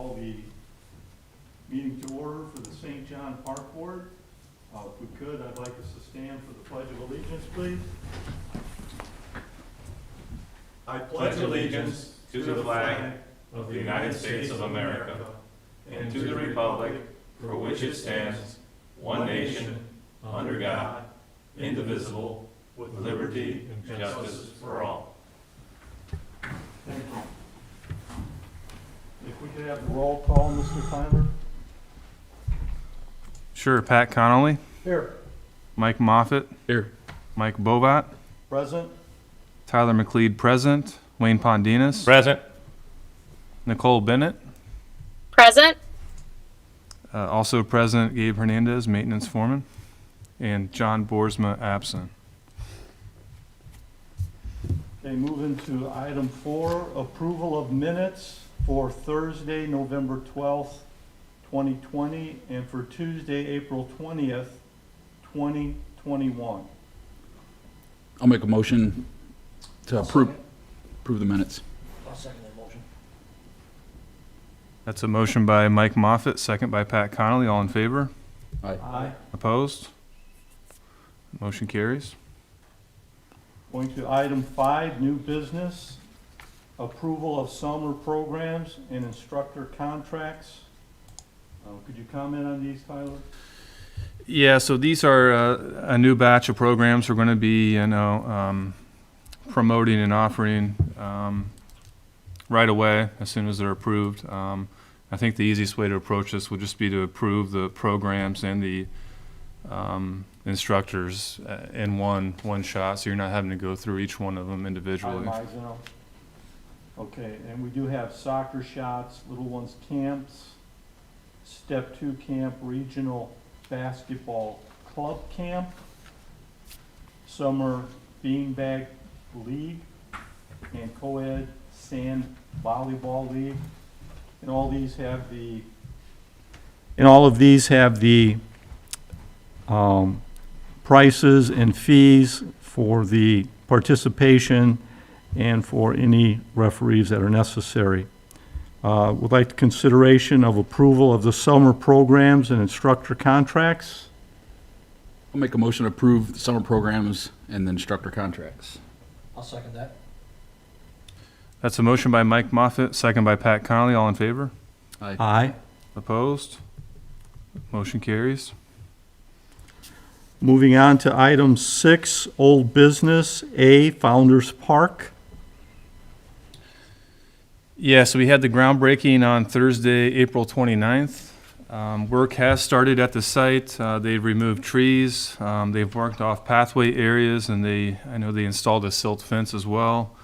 call the meeting to order for the St. John Park Board. If we could, I'd like us to stand for the Pledge of Allegiance, please. I pledge allegiance to the flag of the United States of America and to the republic for which it stands, one nation, under God, indivisible, with liberty and justice for all. Thank you. If we could have the roll call, Mr. Tyler. Sure. Pat Connolly, Here. Mike Moffett, Here. Mike Bovat, Present. Tyler McLeod present, Wayne Pondinas, Present. Nicole Bennett, Present. also present Gabe Hernandez, maintenance foreman, and John Boersma absent. Okay, moving to item 4, approval of minutes for Thursday, November 12th, 2020, and for Tuesday, April 20th, 2021. I'll make a motion to approve the minutes. I'll second that motion. That's a motion by Mike Moffett, second by Pat Connolly. All in favor? Aye. Opposed? Motion carries. Going to item 5, new business, approval of summer programs and instructor contracts. Could you comment on these, Tyler? Yeah, so these are a new batch of programs we're going to be, promoting and offering right away as soon as they're approved. I think the easiest way to approach this would just be to approve the programs and the instructors in one shot, so you're not having to go through each one of them individually. Itemizing them. Okay, and we do have soccer shots, little ones camps, step 2 camp, regional basketball club camp, summer beanbag league, and co-ed sand volleyball league. And all of these have the prices and fees for the participation and for any referees that are necessary. Would like consideration of approval of the summer programs and instructor contracts. I'll make a motion to approve the summer programs and the instructor contracts. I'll second that. That's a motion by Mike Moffett, second by Pat Connolly. All in favor? Aye. Opposed? Motion carries. Moving on to item 6, old business, A, Founders Park. Yeah, so we had the groundbreaking on Thursday, April 29th. Work has started at the site. They've removed trees. They've marked off pathway areas, and I know they installed a silt fence as well.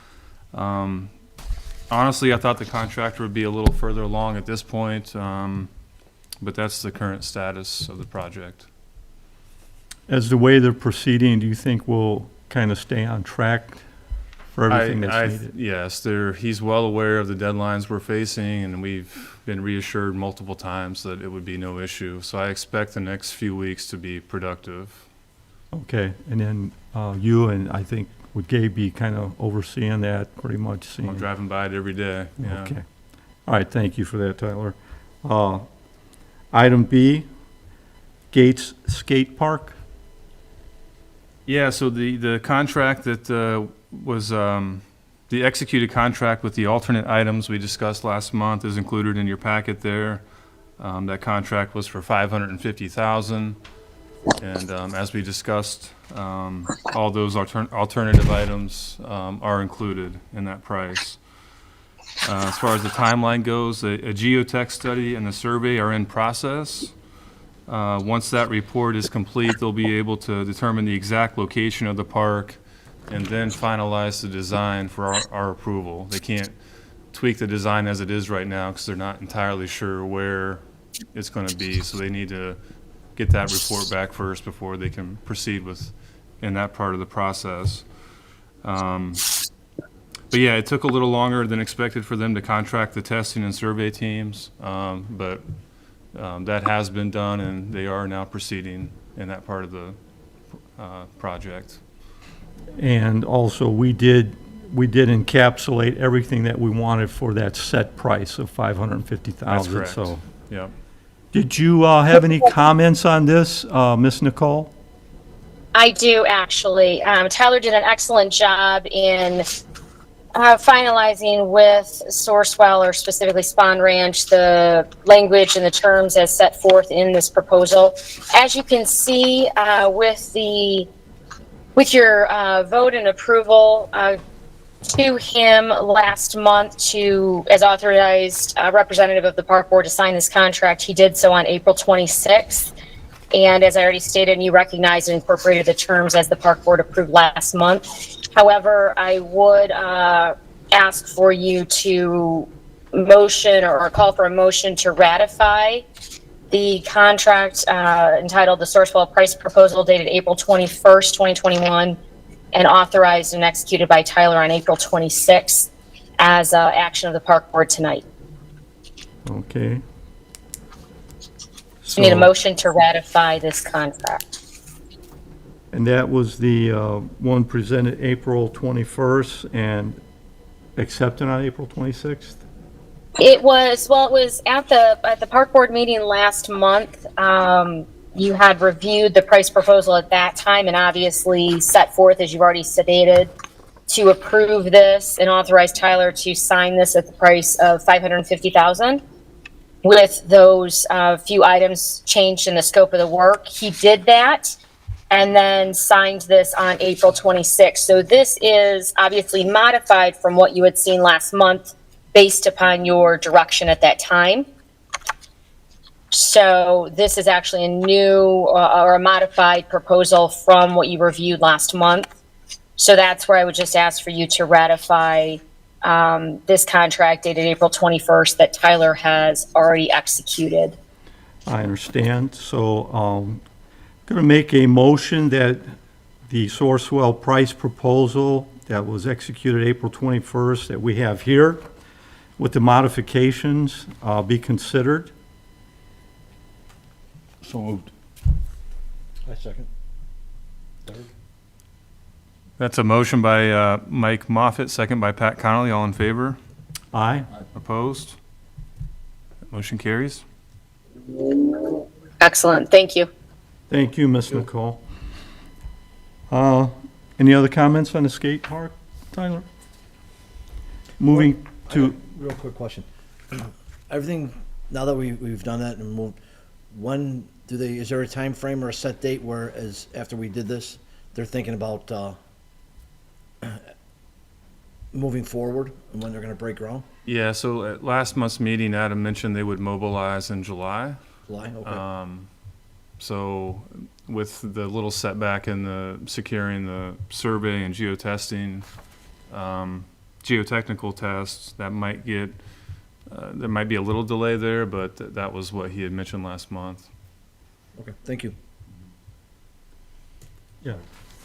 Honestly, I thought the contractor would be a little further along at this point, but that's the current status of the project. As the way they're proceeding, do you think we'll kind of stay on track for everything that's needed? Yes, he's well aware of the deadlines we're facing, and we've been reassured multiple times that it would be no issue. So I expect the next few weeks to be productive. Okay, and then you and I think would Gabe be kind of overseeing that, pretty much seeing? I'm driving by it every day. Yeah. Okay. All right, thank you for that, Tyler. Item B, Gates Skate Park. Yeah, so the contract that was the executed contract with the alternate items we discussed last month is included in your packet there. That contract was for $550,000, and as we discussed, all those alternative items are included in that price. As far as the timeline goes, a geotech study and the survey are in process. Once that report is complete, they'll be able to determine the exact location of the park and then finalize the design for our approval. They can't tweak the design as it is right now because they're not entirely sure where it's going to be, so they need to get that report back first before they can proceed in that part of the process. But yeah, it took a little longer than expected for them to contract the testing and survey teams, but that has been done, and they are now proceeding in that part of the project. And also, we did we did encapsulate everything that we wanted for that set price of $550,000. That's correct. So, Yep. did you have any comments on this, Ms. Nicole? I do, actually. Tyler did an excellent job in finalizing with Sourcewell, or specifically Spawn Ranch, the language and the terms as set forth in this proposal. As you can see, with your vote and approval to him last month as authorized representative of the Park Board to sign this contract, he did so on April 26th. And as I already stated, and you recognized and incorporated the terms as the Park Board approved last month. However, I would ask for you to motion or call for a motion to ratify the contract entitled the Sourcewell Price Proposal dated April 21st, 2021, and authorized and executed by Tyler on April 26th as action of the Park Board tonight. Okay. We need a So- motion to ratify this contract. And that was the one presented April 21st and accepted on April 26th? It was at the Park Board meeting last month. You had reviewed the price proposal at that time and obviously set forth, as you've already stated, to approve this and authorize Tyler to sign this at the price of $550,000. With those few items changed in the scope of the work. He did that and then signed this on April 26th. So this is obviously modified from what you had seen last month based upon your direction at that time. So this is actually a new or a modified proposal from what you reviewed last month. So that's where I would just ask for you to ratify this contract dated April 21st that Tyler has already executed. I understand. So going to make a motion that the Sourcewell price proposal that was executed April 21st that we have here with the modifications be considered. So moved. I second. That's a motion by Mike Moffett, second by Pat Connolly. All in favor? Aye. Opposed? Motion carries. Excellent, thank you. Thank you, Ms. Nicole. Any other comments on the skate park, Tyler? Moving to, Real quick question. Everything, now that we've done that and moved, when is there a time frame or a set date where, as after we did this, they're thinking about moving forward and when they're gonna break ground? Yeah, so at last month's meeting, Adam mentioned they would mobilize in July. July, okay. So with the little setback in the securing the survey and geotesting, geotechnical tests, that might get, there might be a little delay there, but that was what he had mentioned last month. Okay, thank you. yeah,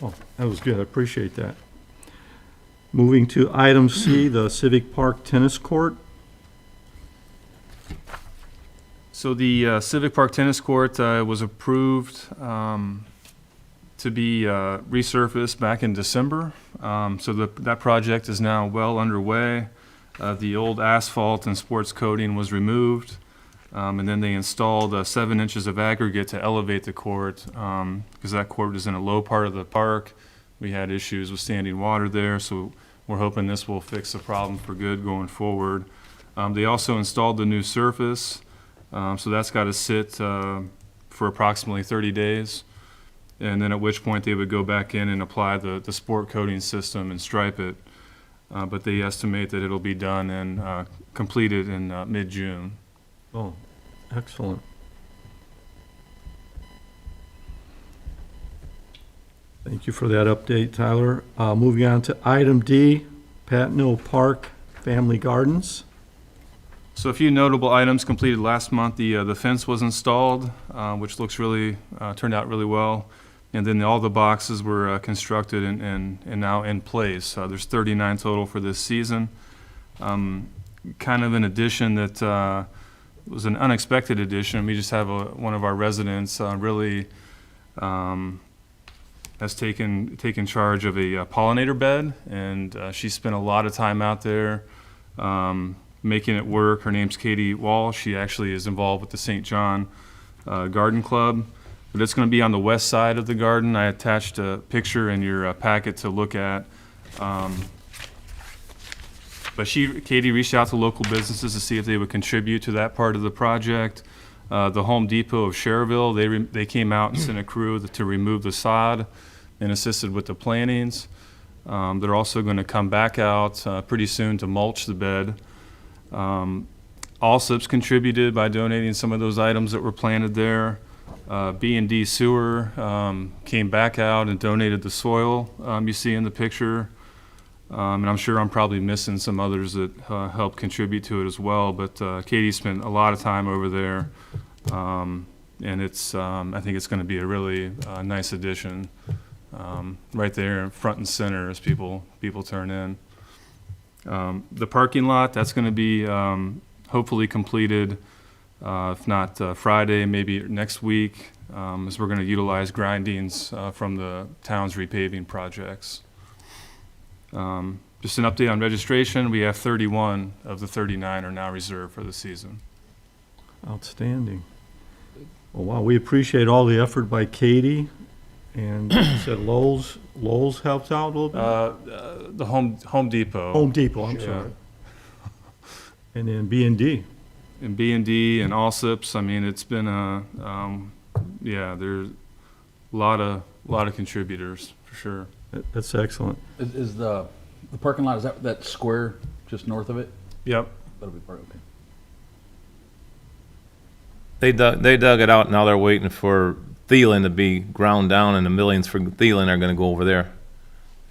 oh, that was good, I appreciate that. Moving to item C, the Civic Park Tennis Court. So the Civic Park Tennis Court was approved to be resurfaced back in December. So that project is now well underway. The old asphalt and sports coating was removed, and then they installed 7 inches of aggregate to elevate the court, because that court is in a low part of the park. We had issues with standing water there, so we're hoping this will fix the problem for good going forward. They also installed the new surface, so that's got to sit for approximately 30 days. And then at which point they would go back in and apply the sport coating system and stripe it. But they estimate that it'll be done and completed in mid-June. Oh, excellent. Thank you for that update, Tyler. Moving on to item D, Patno Park Family Gardens. So a few notable items completed last month. The fence was installed, which looks really, turned out really well. And then all the boxes were constructed and now in place. There's 39 total for this season. Kind of an addition that was an unexpected addition. We just have one of our residents really has taken charge of a pollinator bed, and she spent a lot of time out there making it work. Her name's Katie Walsh. She actually is involved with the St. John Garden Club. But it's going to be on the west side of the garden. I attached a picture in your packet to look at. But Katie reached out to local businesses to see if they would contribute to that part of the project. The Home Depot of Cherville, they came out and sent a crew to remove the sod and assisted with the plantings. They're also going to come back out pretty soon to mulch the bed. Allsup's contributed by donating some of those items that were planted there. B&D Sewer came back out and donated the soil you see in the picture. And I'm sure I'm probably missing some others that helped contribute to it as well. But Katie spent a lot of time over there, and I think it's going to be a really nice addition right there, front and center as people turn in. The parking lot, that's going to be hopefully completed, if not Friday, maybe next week, as we're going to utilize grindings from the town's repaving projects. Just an update on registration. We have 31 of the 39 are now reserved for the season. Outstanding. Well, wow, we appreciate all the effort by Katie, and you said Lowe's helped out a little bit? The Home Depot. Home Depot, I'm Yeah. sorry. And then B&D. And B&D and Allsup's. I mean, it's been there's a lot of contributors for sure. That's excellent. Is the parking lot, is that square just north of it? Yep. That'll be part, okay. They dug it out, now they're waiting for Thielen to be ground down, and the millions for Thielen are gonna go over there.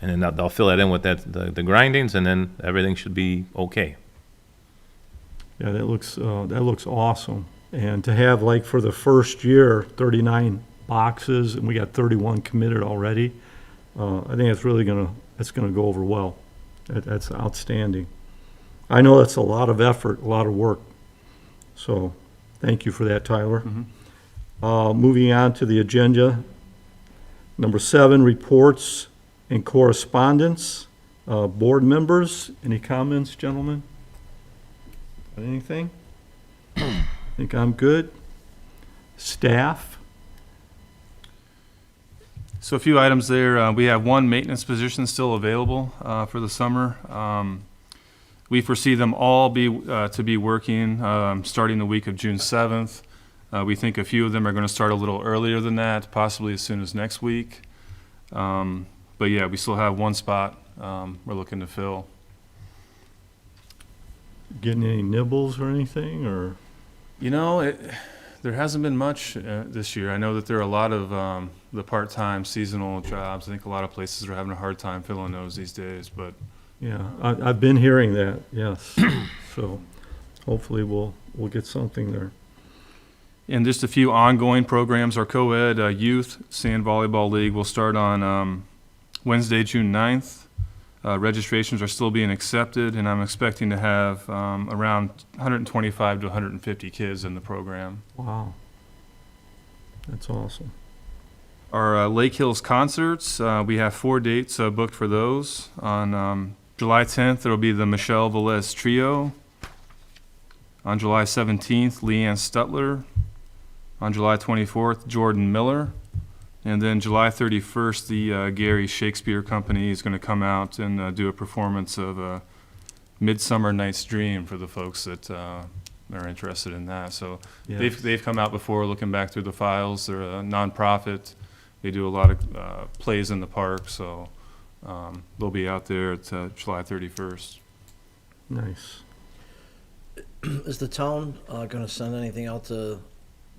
And then they'll fill that in with the grindings, and then everything should be okay. Yeah, that looks awesome. And to have, like, for the first year, 39 boxes, and we got 31 committed already, I think it's gonna go over well. That's outstanding. I know that's a lot of effort, a lot of work. So, thank you for that, Tyler. Moving on to the agenda. Number 7, reports and correspondence. Board members, any comments, gentlemen? Anything? Think I'm good? Staff? So a few items there. We have one maintenance position still available for the summer. We foresee them all to be working starting the week of June 7th. We think a few of them are going to start a little earlier than that, possibly as soon as next week. But yeah, we still have one spot we're looking to fill. Getting any nibbles or anything, or? You know, there hasn't been much this year. I know that there are a lot of the part-time seasonal jobs. I think a lot of places are having a hard time filling those these days, but Yeah, I've been hearing that, yes. So hopefully we'll get something there. and just a few ongoing programs. Our co-ed youth sand volleyball league will start on Wednesday, June 9th. Registrations are still being accepted, and I'm expecting to have around 125 to 150 kids in the program. Wow. That's awesome. Our Lake Hills concerts, we have 4 dates booked for those. On July 10th, there will be the Michelle Velez Trio. On July 17th, Leanne Stutler. On July 24th, Jordan Miller. And then July 31st, the Gary Shakespeare Company is going to come out and do a performance of Midsummer Night's Dream for the folks that are interested in that. So Yes. they've come out before, looking back through the files. They're a nonprofit. They do a lot of plays in the park, so they'll be out there at July 31st. Nice. Is the town gonna send anything out to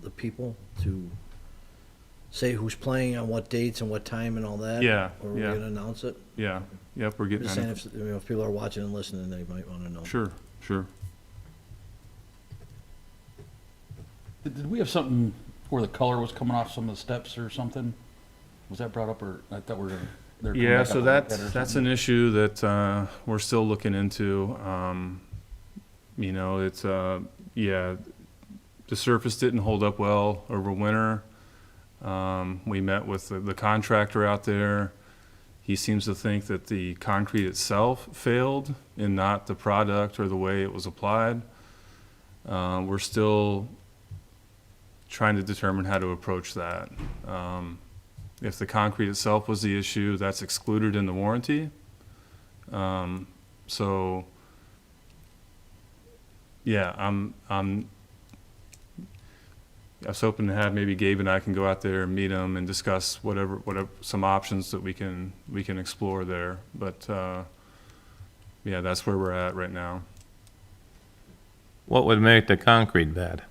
the people to say who's playing on what dates and what time and all that? Yeah, Or are we yeah. gonna announce it? Yeah, yep, we're getting Just on saying it. if, if people are watching and listening, they might wanna know. Sure, sure. Did we have something where the color was coming off some of the steps or something? Was that brought up, or I thought we were gonna? they were coming Yeah, back so up to look at it or that's something? an issue that we're still looking into. You know, it's, the surface didn't hold up well over winter. We met with the contractor out there. He seems to think that the concrete itself failed and not the product or the way it was applied. We're still trying to determine how to approach that. If the concrete itself was the issue, that's excluded in the warranty. So, yeah, I was hoping to have maybe Gabe and I can go out there and meet him and discuss whatever some options that we can explore there. But yeah, that's where we're at right now. What would make the concrete bad?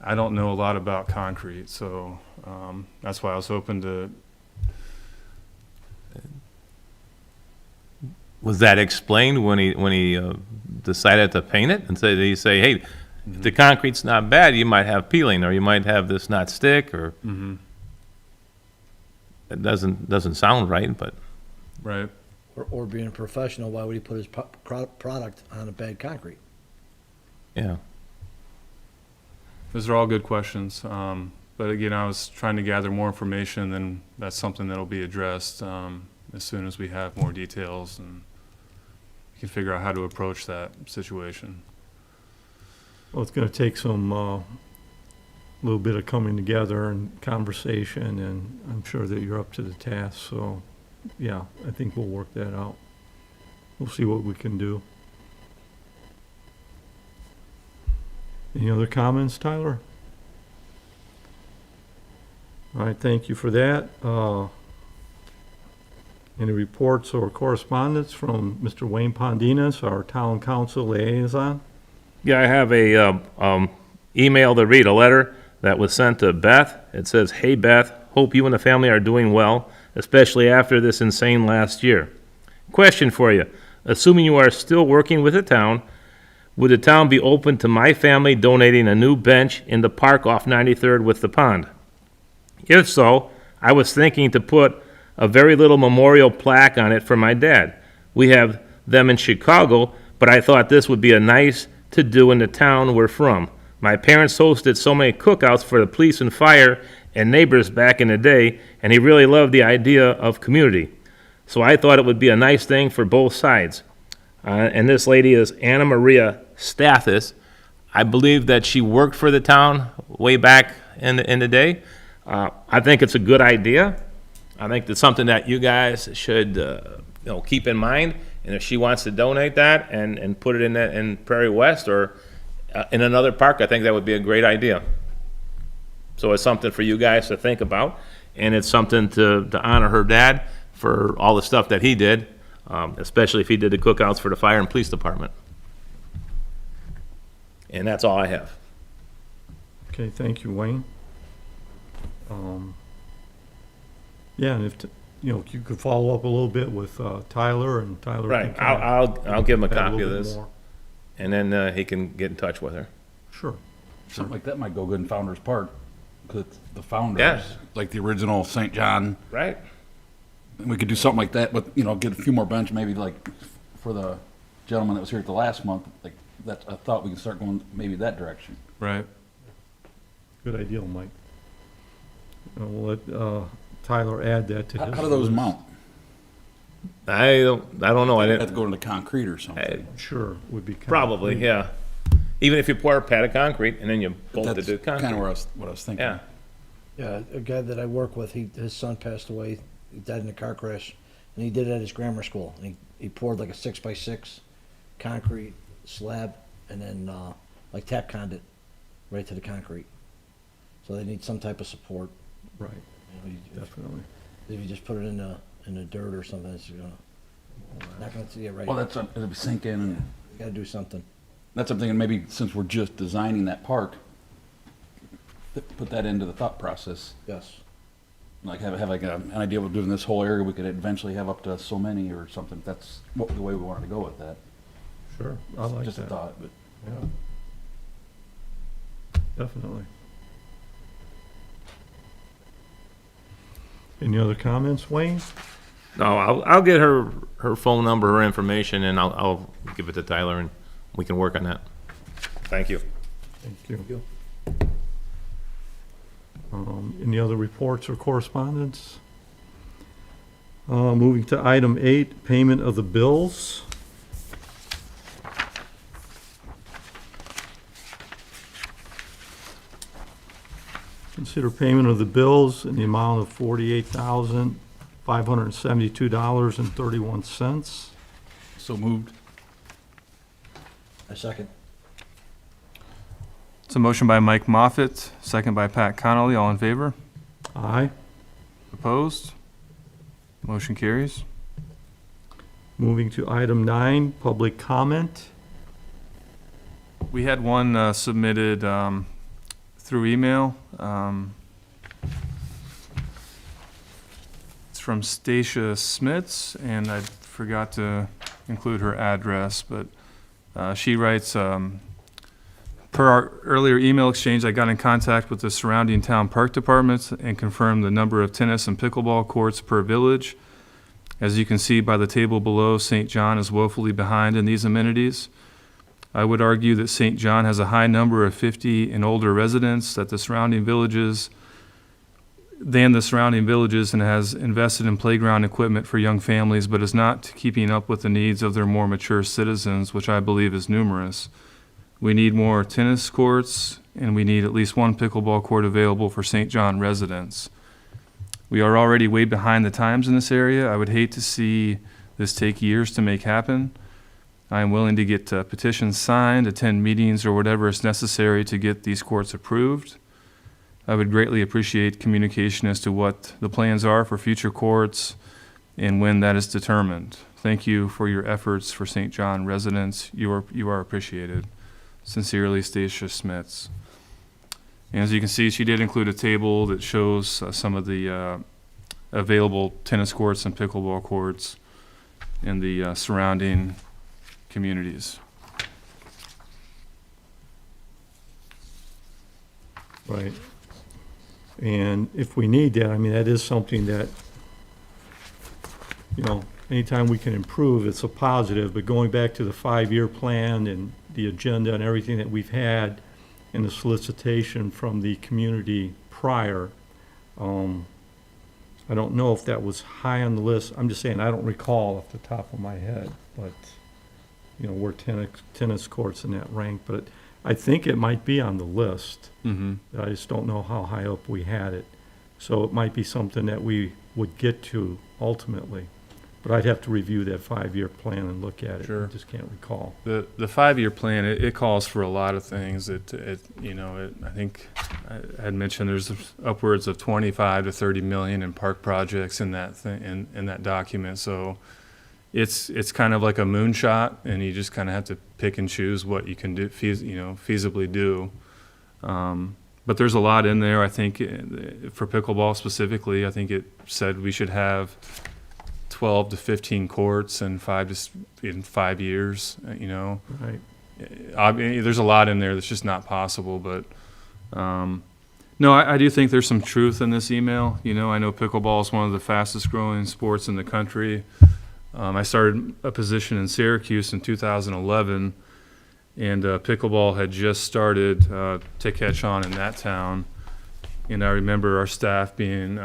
I don't know a lot about concrete, so that's why I was hoping to. Was that explained when he decided to paint it? And did he say, hey, if the concrete's not bad, you might have peeling, or you might have this not stick, or it doesn't sound right, but Right. Or being a professional, why would he put his product on a bad concrete? yeah. Those are all good questions. But again, I was trying to gather more information, and that's something that'll be addressed as soon as we have more details and we can figure out how to approach that situation. Well, it's gonna take some, little bit of coming together and conversation, and I'm sure that you're up to the task, so, yeah, I think we'll work that out. We'll see what we can do. Any other comments, Tyler? All right, thank you for that. Any reports or correspondence from Mr. Wayne Pondinas, our town council liaison? Yeah, I have a email to read, a letter that was sent to Beth. It says, "Hey Beth, hope you and the family are doing well, especially after this insane last year. Question for you. Assuming you are still working with the town, would the town be open to my family donating a new bench in the park off 93rd with the pond? If so, I was thinking to put a very little memorial plaque on it for my dad. We have them in Chicago, but I thought this would be a nice to do in the town we're from. My parents hosted so many cookouts for the police and fire and neighbors back in the day, and he really loved the idea of community. So I thought it would be a nice thing for both sides." And this lady is Anna Maria Stathis. I believe that she worked for the town way back in the day. I think it's a good idea. I think it's something that you guys should keep in mind. And if she wants to donate that and put it in Prairie West or in another park, I think that would be a great idea. So it's something for you guys to think about, and it's something to honor her dad for all the stuff that he did, especially if he did the cookouts for the fire and police department. And that's all I have. Okay, thank you, Wayne. Yeah, and if, you could follow up a little bit with Tyler, and Tyler. Right, can kinda I'll give him a add copy little of bit this, more. and then he can get in touch with her. Sure. Something like that might go good in Founder's Park, because the founders, Yeah. like the original St. John. Right. And we could do something like that, but, get a few more bench, maybe like for the gentleman that was here at the last month, like, that, I thought we could start going maybe that direction. Right. Good idea, Mike. We'll let Tyler add that to his. How do those list. mount? I don't know, I Have didn't, to go into concrete or something. Sure, would be. kinda probably, neat. yeah. Even if you pour a pad of concrete and then you bolt it That's to kind of concrete. what I was thinking. Yeah, Yeah, a guy that I work with, his son passed away. He died in a car crash, and he did it at his grammar school. And he poured like a 6x6 concrete slab, and then like tap conduit right to the concrete. So they need some type of support. Right, If definitely. you just put it in the dirt or something, it's not gonna see it right. Well, it'll sink in, and You gotta do something. that's what I'm thinking, maybe since we're just designing that park, put that into the thought process. Yes. Like have like an idea of doing this whole area, we could eventually have up to so many or something. That's the way we wanted to go with that. Sure, I like Just a that. thought, but. Yeah. Definitely. Any other comments, Wayne? no, I'll get her phone number, her information, and I'll give it to Tyler, and we can work on that. Thank you. Thank you. Any other reports or correspondence? Moving to item 8, payment of the bills. Consider payment of the bills in the amount of $48,572.31. So moved. A second. It's a motion by Mike Moffett, second by Pat Connolly. All in favor? Aye. Opposed? Motion carries. Moving to item 9, public comment. We had one submitted through email. It's from Stacia Smits, and I forgot to include her address, but she writes, per our earlier email exchange, I got in contact with the surrounding town park departments and confirmed the number of tennis and pickleball courts per village. As you can see by the table below, St. John is woefully behind in these amenities. I would argue that St. John has a high number of 50 and older residents than the surrounding villages, and has invested in playground equipment for young families, but is not keeping up with the needs of their more mature citizens, which I believe is numerous. We need more tennis courts, and we need at least one pickleball court available for St. John residents. We are already way behind the times in this area. I would hate to see this take years to make happen. I am willing to get petitions signed, attend meetings, or whatever is necessary to get these courts approved. I would greatly appreciate communication as to what the plans are for future courts and when that is determined. Thank you for your efforts for St. John residents. You are appreciated. Sincerely, Stacia Smits. And as you can see, she did include a table that shows some of the available tennis courts and pickleball courts in the surrounding communities. Right. And if we need that, I mean, that is something that, anytime we can improve, it's a positive. But going back to the 5-year plan and the agenda and everything that we've had and the solicitation from the community prior, I don't know if that was high on the list. I'm just saying, I don't recall off the top of my head, but, where tennis courts in that rank. But I think it might be on the list. Mm-hmm. I just don't know how high up we had it. So it might be something that we would get to ultimately. But I'd have to review that 5-year plan and look at it. Sure. I just can't recall. The 5-year plan, it calls for a lot of things. I think I had mentioned there's upwards of 25 to 30 million in park projects in that thing, in that document. So it's kind of like a moonshot, and you just kind of have to pick and choose what you can do, feasibly do. But there's a lot in there. I think for pickleball specifically, I think it said we should have 12 to 15 courts in 5 years. Right. I mean, there's a lot in there that's just not possible. But no, I do think there's some truth in this email. I know pickleball is one of the fastest growing sports in the country. I started a position in Syracuse in 2011, and pickleball had just started to catch on in that town. And I remember our staff being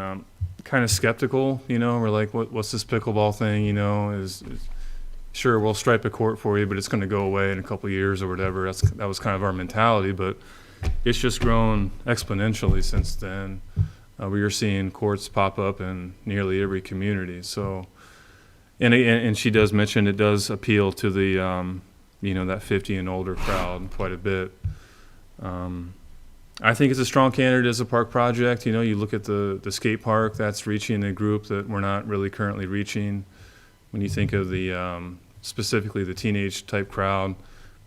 kind of skeptical. We're like, what's this pickleball thing? Is sure, we'll stripe a court for you, but it's going to go away in a couple of years or whatever. That was kind of our mentality, but it's just grown exponentially since then. We are seeing courts pop up in nearly every community. So. And she does mention it does appeal to the, that 50 and older crowd quite a bit. I think it's a strong candidate as a park project. You look at the skate park, that's reaching a group that we're not really currently reaching. When you think of the, specifically the teenage type crowd,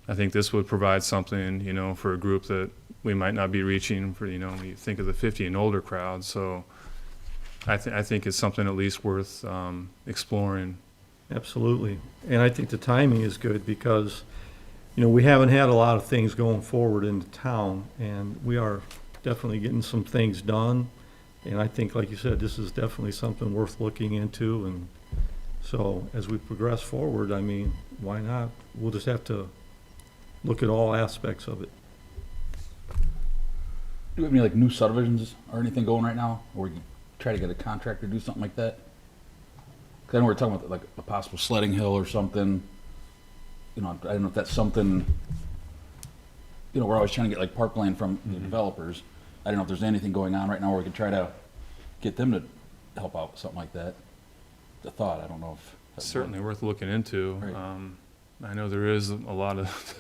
I think this would provide something, for a group that we might not be reaching for, when you think of the 50 and older crowd. So I think it's something at least worth exploring. Absolutely. And I think the timing is good because, we haven't had a lot of things going forward in the town, and we are definitely getting some things done. And I think, like you said, this is definitely something worth looking into. And so as we progress forward, I mean, why not? We'll just have to look at all aspects of it. we have any like new subdivisions or anything going right now? Or we can try to get a contractor to do something like that? 'Cause I know we're talking about like a possible sledding hill or something. You know, I don't know if that's something, you know, we're always trying to get like parkland from the developers. I don't know if there's anything going on right now where we could try to get them to help out with something like that. The thought, I don't know if. that's Certainly worth looking into. Right. I know there is a lot of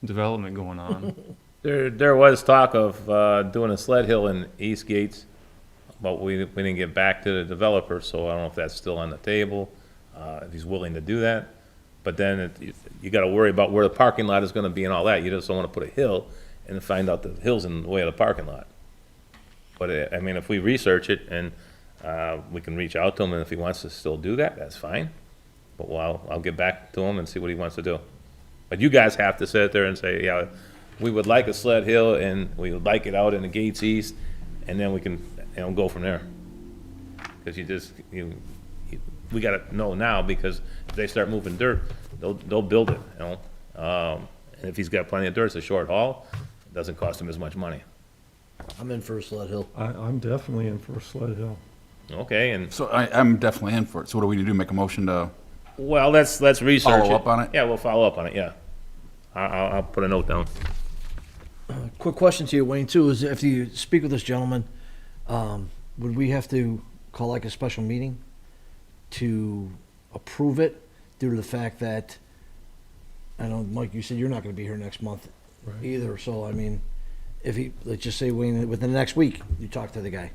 development going on. There was talk of doing a sled hill in East Gates, but we didn't get back to the developer, so I don't know if that's still on the table, if he's willing to do that. But then you gotta worry about where the parking lot is gonna be and all that. You just don't wanna put a hill and find out the hill's in the way of the parking lot. But, I mean, if we research it and we can reach out to him, and if he wants to still do that, that's fine. But I'll get back to him and see what he wants to do. But you guys have to sit there and say, yeah, we would like a sled hill, and we would like it out in the Gates East, and then we can, go from there. Because we gotta know now, because if they start moving dirt, they'll build it, And if he's got plenty of dirt, it's a short haul, it doesn't cost him as much money. I'm in for a sled hill. I'm definitely in for a sled hill. Okay, and, So I'm definitely in for it. So what do we need to do? Make a motion to, well, let's research it. Follow up on it? Yeah, we'll follow up on it, yeah. I'll put a note down. Quick question to you, Wayne, too, is if you speak with this gentleman, would we have to call like a special meeting to approve it due to the fact that, I know, Mike, you said you're not gonna be here next month either, so I mean, if he, let's just say, Wayne, within the next week, you talk to the guy.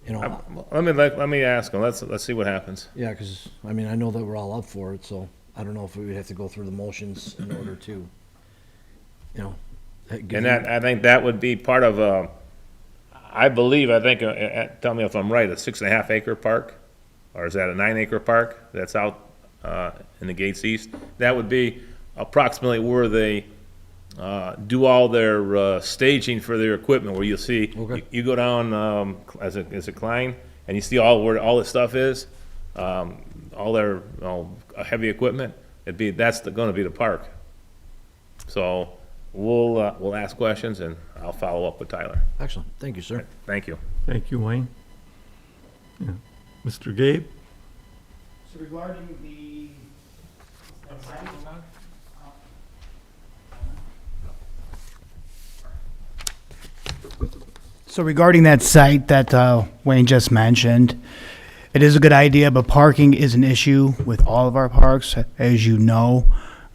You know, Let me ask him, let's see what happens. yeah, because, I mean, I know that we're all up for it, so I don't know if we would have to go through the motions in order to, you know. give And you- I think that would be part of, I think, tell me if I'm right, a 6.5 acre park? Or is that a 9 acre park that's out, in the Gates East? That would be approximately where they, do all their, staging for their equipment, where you'll see, Okay. you go down, as a Klein, and you see where all this stuff is, all their, heavy equipment, that's gonna be the park. So, we'll ask questions, and I'll follow up with Tyler. Excellent, thank you, sir. Thank you. Thank you, Wayne. Yeah. Mr. Gabe? So regarding the that site that Wayne just mentioned, it is a good idea, but parking is an issue with all of our parks, as you know.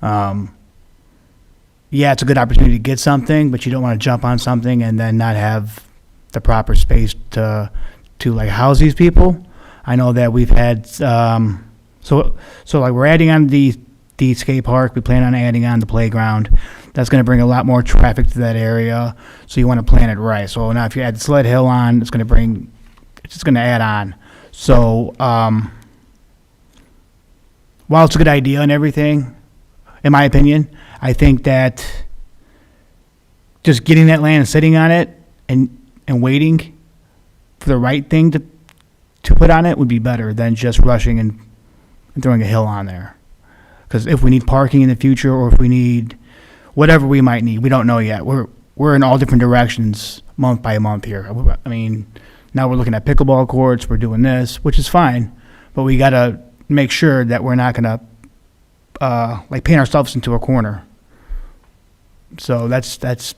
Yeah, it's a good opportunity to get something, but you don't want to jump on something and then not have the proper space to like house these people. I know that we've had, so like we're adding on the skate park, we plan on adding on the playground. That's gonna bring a lot more traffic to that area, so you wanna plan it right. So now if you add the sled hill on, it's just gonna add on. So, while it's a good idea and everything, in my opinion, I think that just getting that land and sitting on it and waiting for the right thing to put on it would be better than just rushing and throwing a hill on there. Because if we need parking in the future, or if we need whatever we might need, we don't know yet. We're in all different directions month by month here. I mean, now we're looking at pickleball courts, we're doing this, which is fine, but we gotta make sure that we're not gonna like paint ourselves into a corner. So that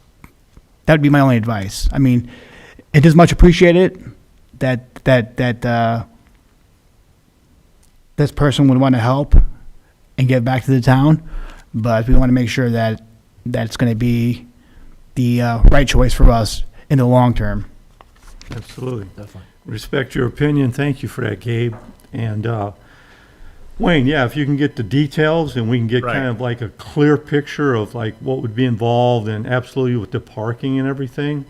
would be my only advice. I mean, it is much appreciated that this person would want to help and give back to the town, but we want to make sure that it's going to be the right choice for us in the long term. Absolutely. Definitely. Respect your opinion. Thank you for that, Gabe. And Wayne, yeah, if you can get the details and we can get Right. kind of like a clear picture of like what would be involved, and absolutely with the parking and everything.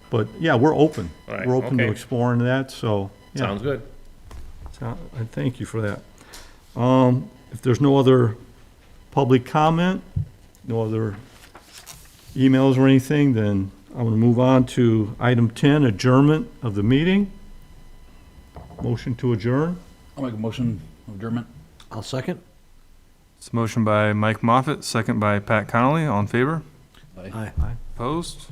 But yeah, we're open. Right, We're open to okay. exploring that, so. yeah. Sounds good. I thank you for that. If there's no other public comment, no other emails or anything, then I'm going to move on to item 10, adjournment of the meeting. Motion to adjourn. I'll make a motion of adjournment. I'll second. It's a motion by Mike Moffett, second by Pat Connolly. All in favor? Aye. Opposed?